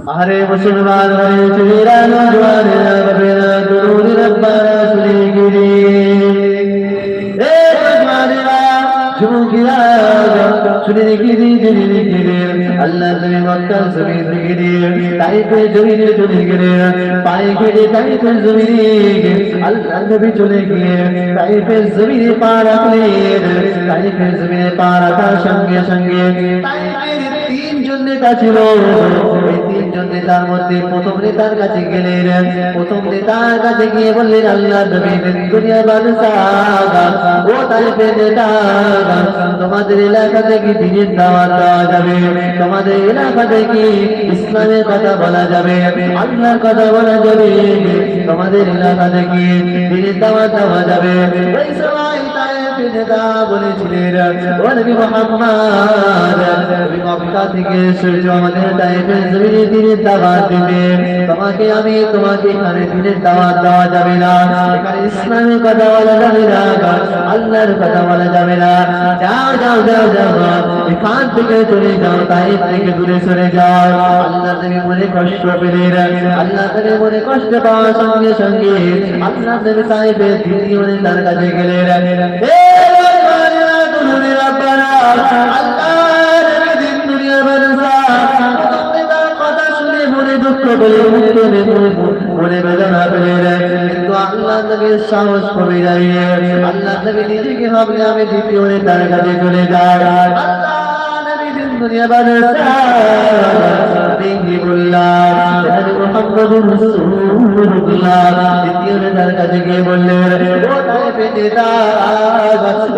अरे मुसलमान भाई चलेरा नौजवान रबना दुरूद रब्बाना सुनी गिरी ए नौजवानेरा झुमकिरा सुनी गिरी अल्लाह नबी मक्का जमीन गिरी ताइफे जमीन चले गिरे पाए गिरे ताइफे जमीन अल्लाह नबी चले गए ताइफे जमीन पार रखले ताइफे जमीन पार रखा संगे संगे ताइफे तीन জন নেতা ছিল এই তিন জন নেতার মধ্যে প্রথম নেতার কাছে গেলেন প্রথম নেতার কাছে গিয়ে বললেন আল্লাহর নবী দুনিয়া বাদশাহ ও তাইফের নেতা তোমাদের এলাকাতে কি দ্বীনের দাওয়াত দেওয়া যাবে তোমাদের এলাকাতে কি ইসলামের কথা বলা যাবে আল্লাহর কথা বলা যাবে তোমাদের এলাকাতে কি দ্বীনের দাওয়াত দেওয়া যাবে এই সময় তাইফের নেতা বলেছিলেন ও নবী মুহাম্মদ নবী মক্কা থেকে এসেছো আমাদের তাইফের জমিনে দ্বীনের দাওয়াত দিবে তোমাকে আমি তোমাকে এখানে দ্বীনের দাওয়াত দেওয়া যাবে না এখানে ইসলামের কথা বলা যাবে না আল্লাহর কথা বলা যাবে না যাও যাও যাও যাও এখান থেকে চলে যাও তাইফ থেকে দূরে সরে যাও আল্লাহ নবী মনে কষ্ট পেলেন আল্লাহ নবী মনে কষ্ট পাওয়ার সঙ্গে সঙ্গে আল্লাহ নবী তাইফের দ্বিতীয় নেতার কাছে গেলেন হে রব্বানা দুরুদ রব্বানা আল্লাহ মনে বেদনা পেলে কিন্তু আল্লাহ নবীর সাহস কমে যায় আল্লাহ নবী নিজেকে ভাবলে আমি দ্বিতীয় নেতার কাছে চলে যাই আল্লাহ নবী দুনিয়া বাদশাহ মুহাম্মদুর রাসূলুল্লাহ দ্বিতীয় নেতার কাছে গিয়ে বললেন ও তাইফের নেতা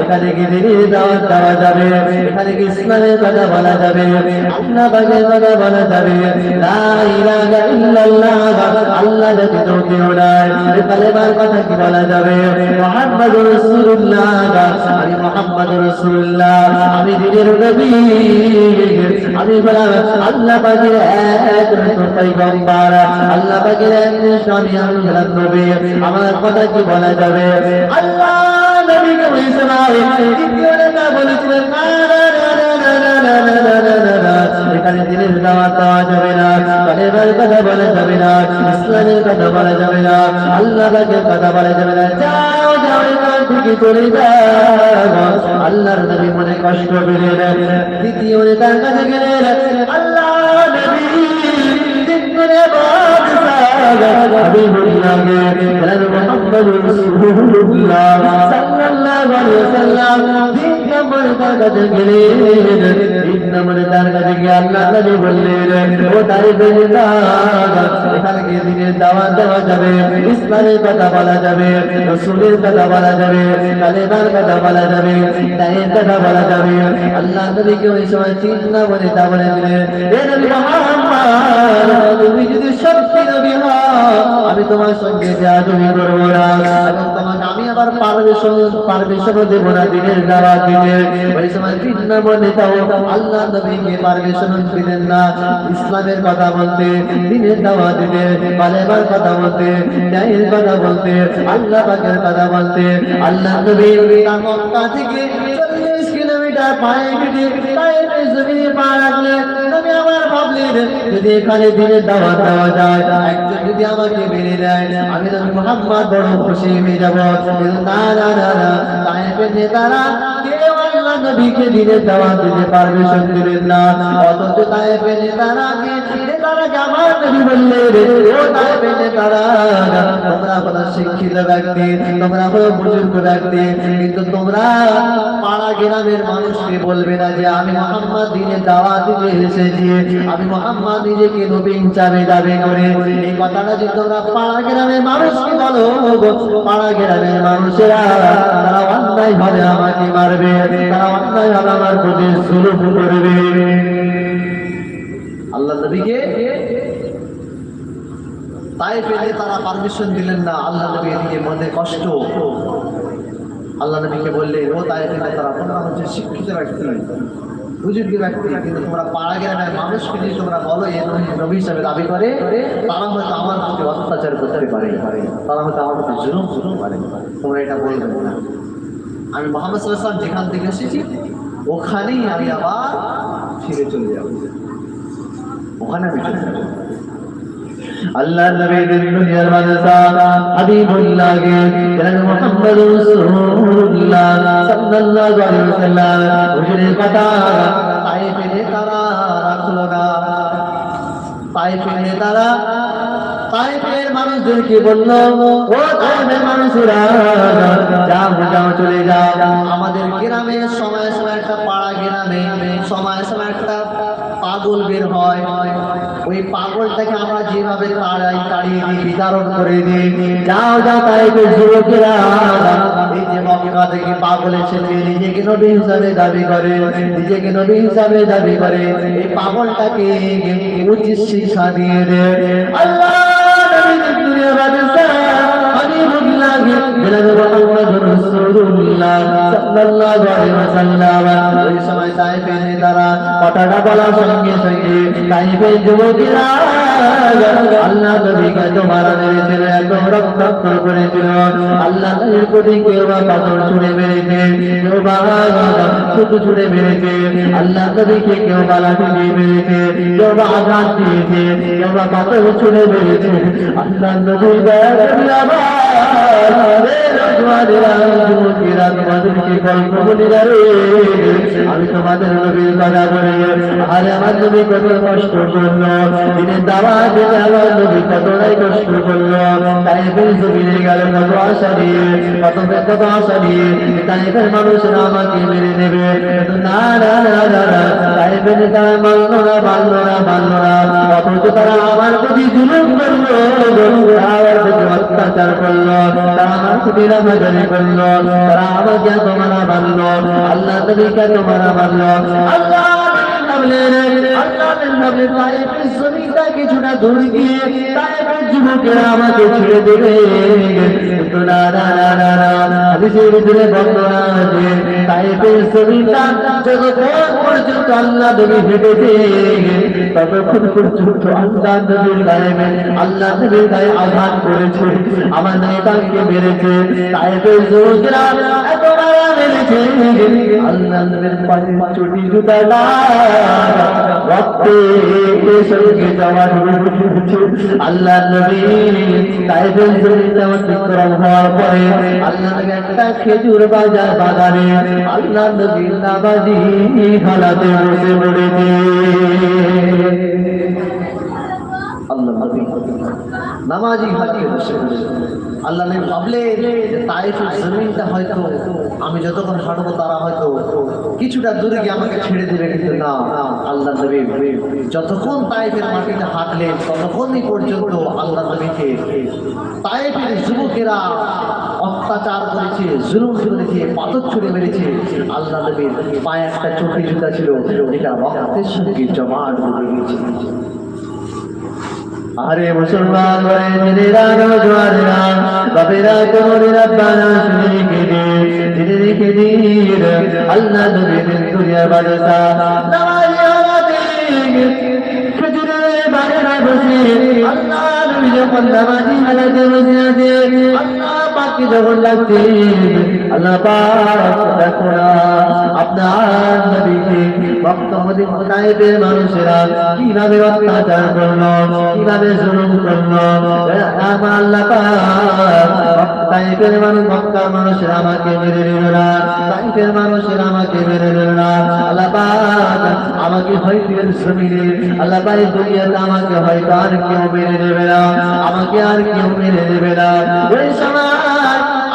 এখানে কি দ্বীনের দাওয়াত দেওয়া যাবে এখানে কি ইসলামের কথা বলা যাবে আল্লাহ পাকের কথা বলা যাবে লা ইলাহা ইল্লাল্লাহ আল্লাহ ব্যতীত কেউ নাই কালেমার কথা কি বলা যাবে মুহাম্মদুর রাসূলুল্লাহ আমি মুহাম্মদুর রাসূলুল্লাহ আমি দ্বীনের নবী আমি আল্লাহ পাকের এক পয়গম্বর আল্লাহ পাকের এক স্বামী আল্লাহর নবী আমার কথা কি বলা যাবে আল্লাহ নবীকে বলেছিলেন দ্বিতীয় নেতা বলেছিলেন এখানে দ্বীনের দাওয়াত দেওয়া যাবে না কালেমার কথা বলা যাবে না ইসলামের কথা বলা যাবে না আল্লাহ পাকের কথা বলা যাবে না যাও যাও এখান থেকে চলে যাও আল্লাহর নবী মনে কষ্ট পেলেন দ্বিতীয় নেতার কাছে গেলেন আল্লাহ নবী দ্বীনের বাদশাহ হাবিবুল্লাহ মুহাম্মদুর রাসূলুল্লাহ সাল্লাল্লাহু আলাইহি ওয়াসাল্লাম তিন নম্বর তার কাছে গেলেন তিন নম্বর তার কাছে গিয়ে আল্লাহ নবী বললেন ও তাইফের নেতা এখানে কি দ্বীনের দাওয়াত দেওয়া যাবে ইসলামের কথা বলা যাবে রাসূলের কথা বলা যাবে কালেমার কথা বলা যাবে তাইফের কথা বলা যাবে আল্লাহ নবীকে ওই সময় তিন নম্বর নেতা বলে দিলেন হে নবী মুহাম্মদ তুমি যদি সত্যি নবী হও আমি তোমার সঙ্গে জাদুই করব না এবং তোমাকে আমি আবার পারমিশন দেব না দ্বীনের দাওয়াত দিতে ওই সময় তিন নম্বর নেতা আল্লাহ নবীকে পারমিশন দিলেন না ইসলামের কথা বলতে দ্বীনের দাওয়াত দিতে কালেমার কথা বলতে ন্যায়ের কথা বলতে আল্লাহ পাকের কথা বলতে আল্লাহ নবী মক্কা থেকে 40 কিলোমিটার পায়ে হেঁটে তাইফের জমিনে পা রাখলেন নবী আমার ভাবলেন যদি এখানে দ্বীনের দাওয়াত দেওয়া যায় একজন যদি আমাকে মেনে নেয় আমি নবী মুহাম্মদ বড় খুশি হয়ে যাব না না না না তাইফের নেতারা কেউ আল্লাহ নবীকে দ্বীনের দাওয়াত দিতে পারমিশন দিলেন না অথচ তাইফের নেতারা আমার নবী বললেন ও তাইফের নেতারা তোমরা কোন শিক্ষিত ব্যক্তি তোমরা কোন বুজুর্গ ব্যক্তি কিন্তু তোমরা পাড়া গ্রামের মানুষকে বলবে না যে আমি মুহাম্মদ দ্বীনের দাওয়াত দিতে এসেছি আমি মুহাম্মদ নিজেকে নবী হিসাবে দাবি করে এই কথাটা যদি তোমরা পাড়া গ্রামের মানুষকে বলো পাড়া গ্রামের মানুষেরা তারা অন্যায় ভাবে আমাকে মারবে তারা অন্যায় ভাবে আমার প্রতি জুলুম করবে আল্লাহ নবীকে তাইফের নেতারা পারমিশন দিলেন না আল্লাহ নবী এদিকে মনে কষ্ট আল্লাহ নবীকে বললেন ও তাইফের নেতারা তোমরা হচ্ছে শিক্ষিত ব্যক্তি বুজুর্গ ব্যক্তি কিন্তু তোমরা পাড়া গ্রামের মানুষকে যদি তোমরা বলো এ নবী হিসাবে দাবি করে তারা হয়তো আমার প্রতি অত্যাচার করতে পারে তারা হয়তো আমার প্রতি জুলুম পারে তোমরা এটা বলবে না আমি মুহাম্মদ সাল্লাল্লাহু আলাইহি ওয়াসাল্লাম যেখান থেকে এসেছি ওখানেই আমি আবার ফিরে চলে যাব ওখানে আমি চলে যাব। আল্লাহ নবীর দুনিয়ার মাদ্রাসা হাবিবুল্লাহ কে জনাব মুহাম্মদ রাসূলুল্লাহ সাল্লাল্লাহু আলাইহি ওয়াসাল্লাম হুজুরের কথা তায়েফে তারা রাখলো না। তায়েফে তারা তায়েফের মানুষদেরকে বলল, ও তায়েফের মানুষরা যাও যাও চলে যাও, আমাদের গ্রামে সময় সময় একটা পাড়া গ্রামে সময় সময় একটা পাগল বের হয়, ওই পাগলটাকে আমরা যেভাবে তাড়িয়ে দিই, বিতাড়ন করে দিই। যাও যাও তায়েফের যুবকেরা, এই যে মক্কা থেকে পাগল এসেছে, নিজেকে নবী হিসাবে দাবি করে, নিজেকে নবী হিসাবে দাবি করে, এই পাগলটাকে উচিত শিক্ষা দিয়ে দে। আল্লাহ নবীর দুনিয়ার বাদশা হাবিবুল্লাহ জনাব মুহাম্মদ রাসূলুল্লাহ সাল্লাল্লাহু আলাইহি ওয়াসাল্লাম ওই সময় তায়েফের নেতারা কথাটা বলার সঙ্গে সঙ্গে তায়েফের যুবকেরা আল্লাহ নবীকে তো মারা মেরেছিল, এত রক্তাক্ত করেছিল। আল্লাহ নবীর প্রতি কেউ বা পাথর ছুঁড়ে মেরেছে, কেউ বা থুতু ছুঁড়ে মেরেছে, আল্লাহ নবীকে কেউ বা লাঠি দিয়ে মেরেছে, কেউ বা আঘাত দিয়েছে, কেউ বা পাথর ছুঁড়ে মেরেছে। আল্লাহ নবী আমি তোমাদের নবীর কথা বলে, আরে আমার নবী কত কষ্ট করলো, দিনের দাওয়াত দিতে আমার নবী কতটাই কষ্ট করলো। তায়েফের জমিনে গেল কত আশা নিয়ে, কত আশা নিয়ে তায়েফের মানুষরা আমাকে মেরে নেবে, না না না না, তায়েফের তারা মানলো না মানলো না মানলো না, অথচ তারা আমার প্রতি জুলুম করলো, আমার প্রতি অত্যাচার করলো, তারা আমার প্রতি রামাজানি করলো, তারা আমাকে এত মারা মানলো, আল্লাহ নবীকে এত মারা মানলো। আল্লাহ কিছুটা দূর গিয়ে তায়েফের যুবকেরা আমাকে ছেড়ে দেবে, কিন্তু না না না না না, হাদিসের ভিতরে বর্ণনা আছে তায়েফের জমিটা যতক্ষণ পর্যন্ত আল্লাহ নবী হেঁটেছে ততক্ষণ পর্যন্ত আল্লাহ নবীর গায়ে আল্লাহ নবীর গায়ে আঘাত করেছে, আমার নেতাকে মেরেছে। তায়েফের যুবকেরা এত মারা মেরেছে, আল্লাহ নবীর পায়ে চটি জুতাটা রক্তে সঙ্গে যাওয়া আল্লাহ নবী তায়েফের জমিতে অতিক্রম হওয়ার পরে আল্লাহ নবী একটা খেজুর বাগানে আল্লাহ নবী নামাজি হালাতে বসে পড়েছে। আল্লাহ নবী নামাজি হালাতে বসে পড়েছে। আল্লাহ নবী ভাবলেন তায়েফের জমিনটা হয়তো আমি যতক্ষণ হাঁটবো তারা হয়তো কিছুটা দূরে গিয়ে আমাকে ছেড়ে দেবে, কিন্তু না, আল্লাহ নবী যতক্ষণ তায়েফের মাটিতে হাঁটলেন ততক্ষণই পর্যন্ত আল্লাহ নবীকে তায়েফের যুবকেরা অত্যাচার করেছে, জুলুম করেছে, পাথর ছুঁড়ে মেরেছে। আল্লাহ নবীর পায়ে একটা চটি জুতা ছিল যেটা রক্তের সঙ্গে জমাট হয়ে গেছে। আরে মুসলমান ভাইরা নওজওয়ানেরা বাপেরা কোমরের আব্বারা শুনে রেখে দিন আল্লাহ নবীর দুনিয়ার বাদশা নামাজি হালাতে খেজুরের বাগানে বসে আল্লাহ নবী যখন নামাজি হালাতে বসে আছে আল্লাহ পাককে যখন লাগছে আল্লাহ পাক দেখো না আপনার নবীকে মক্কা তায়েফের মানুষেরা কিভাবে অত্যাচার করলো, কিভাবে জুলুম করলো। আমার আল্লাহ পাক তায়েফের মানুষ মক্কার মানুষেরা আমাকে মেরে দিল না, তায়েফের মানুষেরা আমাকে মেরে দিল না। আল্লাহ পাক আমাকে হয়তো জমিনে আল্লাহ পাক দুনিয়াতে আমাকে হয়তো আর কেউ মেরে দেবে না, আমাকে আর কেউ মেরে দেবে না। ওই সময়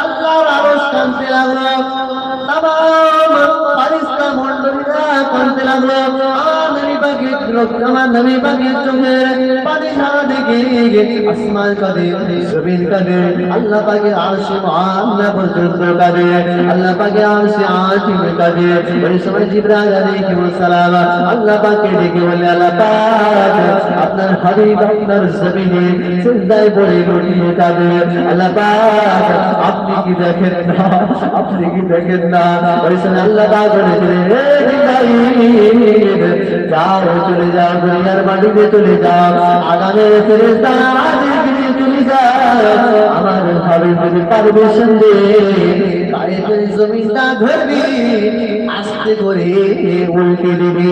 আল্লাহর আরশ কাঁপতে লাগলো, আমার নবী পাকের চোখের পানি ছাড়া দেখে আসমান কাঁদে, জমিন কাঁদে, আল্লাহ পাকের আরশে মুআল্লা পর্যন্ত কাঁদে, আল্লাহ পাকের আরশে আযীম কাঁদে। ওই সময় জিবরাইল আলাইহিস সালাম আল্লাহ পাককে ডেকে বলে, আল্লাহ পাক আপনার হাবিব আপনার জমিনে সিজদায় পড়ে লুটিয়ে কাঁদে, আল্লাহ পাক আপনি কি দেখেন না, আপনি কি দেখেন না। ওই সময় আল্লাহ পাক বলেছিলেন, হে জিবরাইল যাও চলে যাও দুনিয়ার মাটিতে চলে যাও, আগামী ফেরেশতা চলে যায় আমার ভাবে যদি পারমিশন দে তাইফের জমিনটা ধরবি আস্তে করে উল্টে দিবি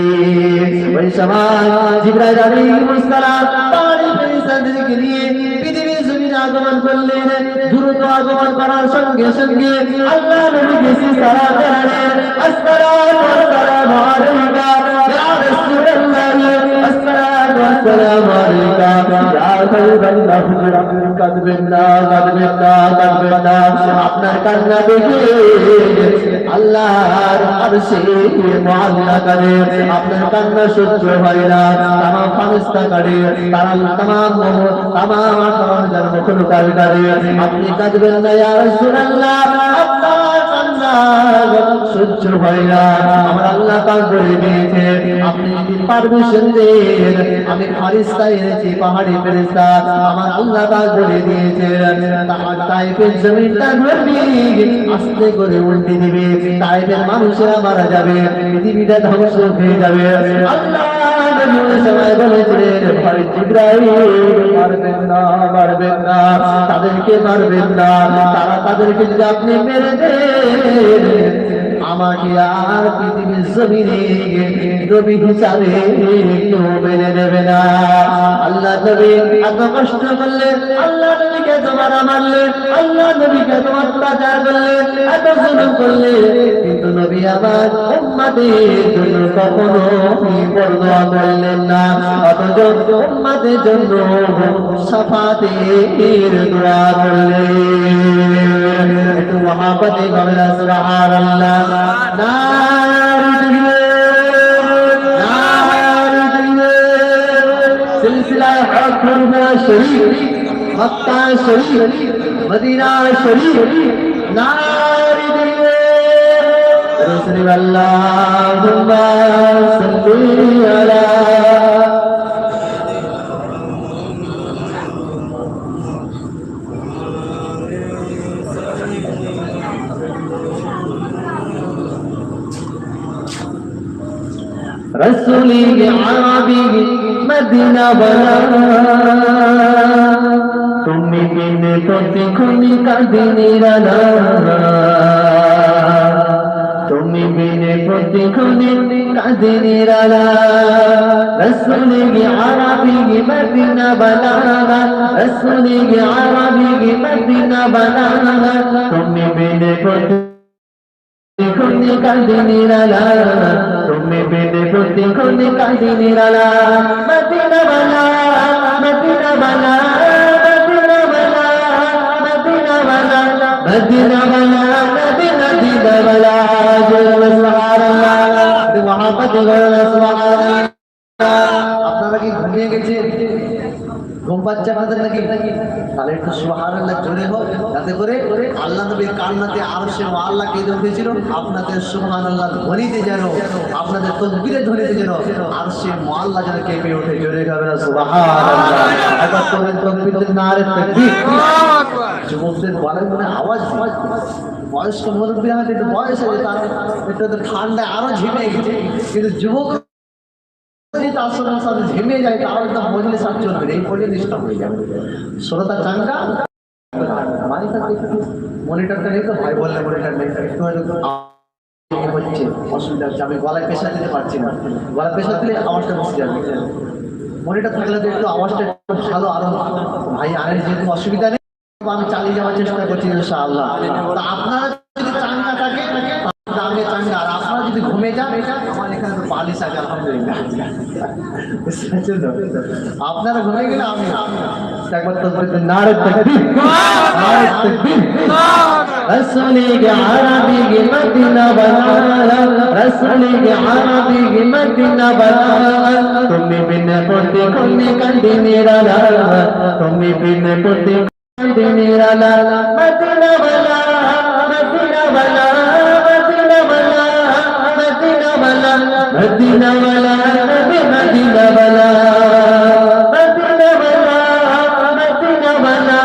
ওই সময় জিবরাইল আলাইহিস সালাম তাইফের সাদকে নিয়ে পৃথিবীর জমিনে আগমন করলেন দ্রুত আগমন করার সঙ্গে সঙ্গে আল্লাহ নবীকে সালাম জানালেন আসসালামু আলাইকা ইয়া রাসূলুল্লাহ আসসালামু আলাইকা ইয়া হাবিবাল্লাহ কাদবেন না আপনার কান্না দেখে আল্লাহর আরশে মুআল্লা করে আপনার কান্না সহ্য হয় না तमाम ফারিস্তা করে तमाम মখলুকাত করে আপনি কাঁদবেন না ইয়া রাসূলুল্লাহ আপনার কান্না সহ্য হয় না আমার আল্লাহ পাক বলে দিয়েছে আপনি যদি পারমিশন দেন আমি ফারিস্তা এনেছি পাহাড়ি ফেরেশতা আমার আল্লাহ পাক বলে দিয়েছে তাইফের জমিনটা ধরবি আস্তে করে উল্টে দিবে তাইফের মানুষেরা মারা যাবে পৃথিবীটা ধ্বংস হয়ে যাবে আল্লাহ নবী সবাই বলেছিলেন ভাই জিবরাইল মারবেন না তাদেরকে মারবেন না তাদেরকে যদি আপনি মেরে দেন আমাকে আর পৃথিবীর জমিনে নবী হিসাবে কেউ মেনে নেবে না আল্লাহ নবী এত কষ্ট করলেন আল্লাহ নবীকে তোমার মারলেন আল্লাহ নবীকে তোমার অত্যাচার করলেন এত জুলুম করলেন কিন্তু নবী আমার উম্মতের জন্য কখনো পরোয়া করলেন না অথচ উম্মতের জন্য শাফাতের দোয়া করলেন একটু মহাব্বতে বলেন সুবহানাল্লাহ सिलसिला शरीफ मक्का शरीफ मदीना शरीफ नारे रसूल अल्लाहुम्मा सल्ली अला रसूली आबी मदीना बना তুমি বিনে প্রতিক্ষণি কাঁদিনি রানা তুমি বিনে প্রতিক্ষণি কাঁদিনি রানা রসুলি আরবি মদিনা বনা রসুলি আরবি মদিনা বনা তুমি বিনে প্রতিক্ষণি কাঁদিনি রানা তুমি বিনে প্রতিক্ষণি কাঁদিনি রানা মদিনা বনা মদিনা বনা मदीना वाला मदीना वाला सुभान अल्लाह मोहब्बत वाला सुभान अल्लाह আপনারা কি ঘুমিয়ে গেছেন ঘুম পাচ্ছে আপনাদের নাকি তাহলে একটু সুবহানাল্লাহ জোরে হোক যাতে করে আল্লাহ নবীর কান্নাতে আরশে আল্লাহ কেঁদে উঠেছিল আপনাদের সুবহানাল্লাহ ধ্বনিতে যেন আপনাদের তাকবীরের ধ্বনিতে যেন আরশে আল্লাহ যেন কেঁপে ওঠে জোরে গাবেন সুবহানাল্লাহ একবার তোমরা তাকবীরের নারে তাকবীর আল্লাহু আকবার যুবকদের বলেন মানে আওয়াজ বয়স্ক মুরব্বী আমাদের একটু বয়স আছে তার একটু ঠান্ডা আরো ঝিমে গেছে কিন্তু যুবক তার সাথে ঝিমে যায় তাহলে তো মজলিস আর চলবে এই পর্যন্ত ডিস্টার্ব হয়ে যাবে শ্রোতা চাঙ্গা মনিটরটা নেই তো ভাই বললে মনিটর নেই একটু হচ্ছে অসুবিধা হচ্ছে আমি গলায় প্রেশার দিতে পারছি না গলায় প্রেশার দিলে আওয়াজটা বসে যাবে মনিটর থাকলে তো একটু আওয়াজটা ভালো আরো ভাই আরের যেহেতু অসুবিধা নেই আমি চালিয়ে যাওয়ার চেষ্টা করছি ইনশাআল্লাহ তা আপনারা যদি চাঙ্গা থাকে আমি চাঙ্গা আর আপনারা যদি ঘুমে যান আমার এখানে তো বালিশ আছে আলহামদুলিল্লাহ আপনারা ঘুমে গেলে আমি একবার তাকবীর নারে তাকবীর নারে তাকবীর রসুলি আরবি কে মদিনা বানা রসুলি আরবি কে মদিনা বানা তুমি বিন পড়তে কোনে কান্দিনি রালা তুমি বিন পড়তে কান্দিনি রালা মদিনা বানা মদিনা বানা मदीना वाला मदीना वाला मदीना वाला मदीना वाला मदीना वाला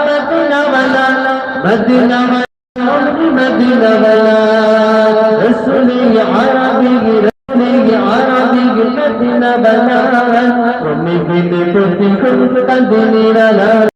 मदीना वाला मदीना वाला मदीना वाला रसूली अरबी मदीना वाला तुम তুমি পেতে প্রতিক্ষণ কাঁদে নিরালা